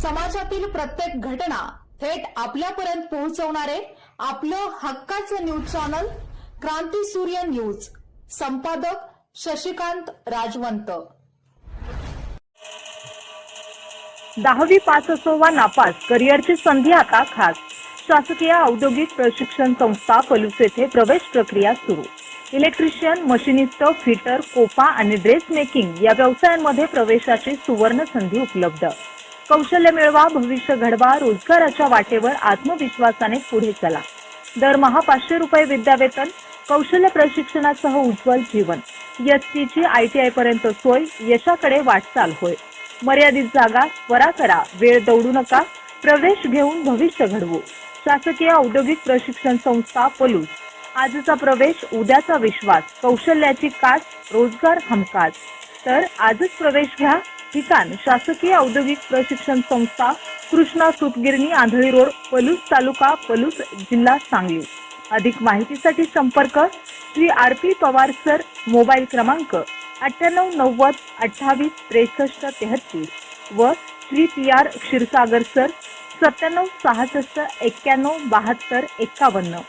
समाजातील प्रत्येक घटना थेट आपल्यापर्यंत पोहोचवणारे आपलं हक्काचं न्यूज चॅनल क्रांती सूर्य न्यूज. संपादक शशिकांत राजवंत. 10वी पास असो वा नापास, करिअरची संधी आता खास. शासकीय औद्योगिक प्रशिक्षण संस्था पलूस येथे प्रवेश प्रक्रिया सुरू. इलेक्ट्रिशियन, मशिनिस्ट, फिटर, कोपा आणि ड्रेस मेकिंग या व्यवसायांमध्ये प्रवेशाची सुवर्ण संधी उपलब्ध. कौशल्य मिळवा, भविष्य घडवा, रोजगाराच्या वाटेवर आत्मविश्वासाने पुढे चला. दरमहा 500 रुपये विद्यावेतन, कौशल्य प्रशिक्षणासह उज्ज्वल जीवन. एसटीची ITI पर्यंत सोय, यशाकडे वाटचाल होय. मर्यादित जागा, त्वरा करा, वेळ दौडू नका, प्रवेश घेऊन भविष्य घडवू. शासकीय औद्योगिक प्रशिक्षण संस्था पलूस. आजचा प्रवेश, उद्याचा विश्वास, कौशल्याची कास, रोजगार हमखास. तर आजच प्रवेश घ्या. ठिकाण शासकीय औद्योगिक प्रशिक्षण संस्था, कृष्णा सूतगिरणी, आंधळी रोड, पलूस तालुका, पलूस, जिल्हा सांगली. अधिक माहितीसाठी संपर्क Shri RP Pawar sir. Mobile क्रमांक 9890 28 63 33 व श्री PR क्षीरसागर सर 97 66 91 72 51.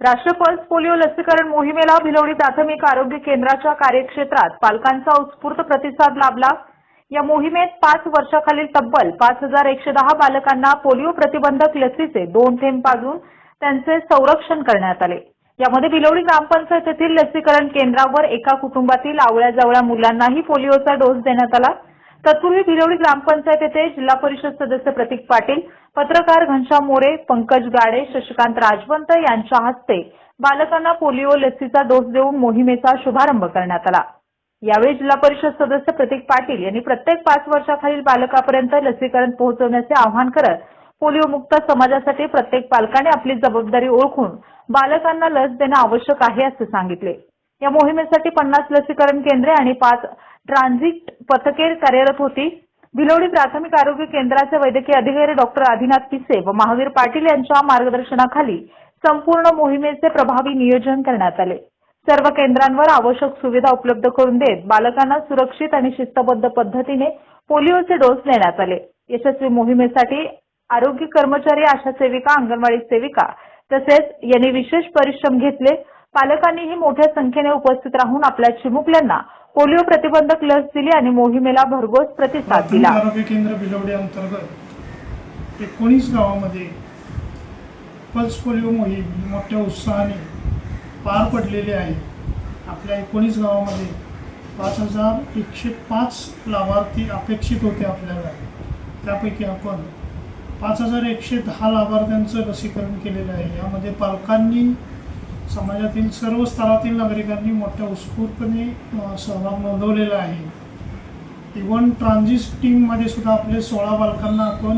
राष्ट्रीय पल्स पोलिओ लसीकरण मोहिमेला भिलवडी प्राथमिक आरोग्य केंद्राच्या कार्यक्षेत्रात पालकांचा उत्स्फूर्त प्रतिसाद लाभला. या मोहिमेत 5 वर्षाखालील तब्बल 5110 बालकांना पोलिओ प्रतिबंधक लसीचे 2 थेंब पाजून त्यांचे संरक्षण करण्यात आले. यामध्ये भिलवडी ग्रामपंचायत येथील लसीकरण केंद्रावर एका कुटुंबातील आवळ्याजवळ्या मुलांनाही पोलिओचा डोस देण्यात आला. तत्पूर्वी भिलवडी ग्रामपंचायत येथे जिल्हा परिषद सदस्य प्रतीक पाटील, पत्रकार घनश्याम मोरे, पंकज गाडे, शशिकांत राजवंत यांच्या हस्ते बालकांना पोलिओ लसीचा डोस देऊन मोहिमेचा शुभारंभ करण्यात आला. यावेळी जिल्हा परिषद सदस्य प्रतीक पाटील यांनी प्रत्येक 5 वर्षाखालील बालकापर्यंत लसीकरण पोहोचवण्याचे आवाहन करत पोलिओमुक्त समाजासाठी प्रत्येक पालकाने आपली जबाबदारी ओळखून बालकांना लस देणे आवश्यक आहे असे सांगितले. या मोहिमेसाठी 50 लसीकरण केंद्रे आणि 5 ट्रान्झिट पथके कार्यरत होती. भिलवडी प्राथमिक आरोग्य केंद्राचे वैद्यकीय अधिकारी डॉक्टर आदिनाथ पिसे व महावीर पाटील यांच्या मार्गदर्शनाखाली संपूर्ण मोहिमेचे प्रभावी नियोजन करण्यात आले. सर्व केंद्रांवर आवश्यक सुविधा उपलब्ध करून देत बालकांना सुरक्षित आणि शिस्तबद्ध पद्धतीने पोलिओचे डोस देण्यात आले. यशस्वी मोहिमेसाठी आरोग्य कर्मचारी, आशा सेविका, अंगणवाडी सेविका तसेच यांनी विशेष परिश्रम घेतले. पालकांनीही मोठ्या संख्येने उपस्थित राहून आपल्या चिमुकल्यांना पोलिओ प्रतिबंधक लस दिली आणि मोहिमेला भरघोस प्रतिसाद दिला. आरोग्य केंद्र भिलवडी अंतर्गत 19 गावांमध्ये पल्स पोलिओ मोहीम मोठ्या उत्साहाने पार पडलेली आहे. आपल्या 19 गावांमध्ये 5105 लाभार्थी अपेक्षित होते आपल्याला. त्यापैकी आपण 5110 लाभार्थ्यांचं लसीकरण केलेलं आहे. यामध्ये पालकांनी, समाजातील सर्व स्तरातील नागरिकांनी मोठ्या उत्स्फूर्तपणे सहभाग नोंदवलेला आहे. इव्हन ट्रान्झिट टीममध्ये सुद्धा आपले 16 बालकांना आपण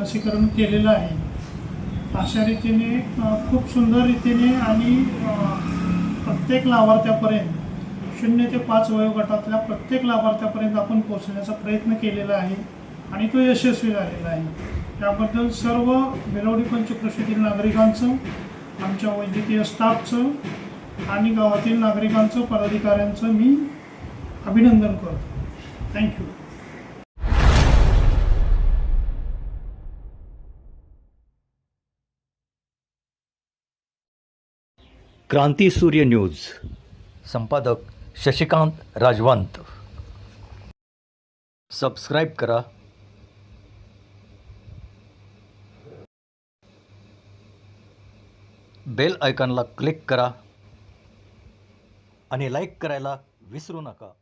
लसीकरण केलेलं आहे. अशा रीतीने खूप सुंदर रीतीने आणि प्रत्येक लाभार्थ्यापर्यंत 0 ते 5 वयोगटातल्या प्रत्येक लाभार्थ्यापर्यंत आपण पोहोचण्याचा प्रयत्न केलेला आहे आणि तो यशस्वी झालेला आहे. त्याबद्दल सर्व भिलवडी पंचक्रोशीतील नागरिकांचं, आमच्या वैद्यकीय स्टाफचं आणि गावातील नागरिकांचं, पदाधिकाऱ्यांचं मी अभिनंदन करतो. थँक्यू. क्रांती सूर्य न्यूज. संपादक शशिकांत राजवंत. सबस्क्राईब करा. बेल आयकॉनला क्लिक करा आणि लाईक करायला विसरू नका.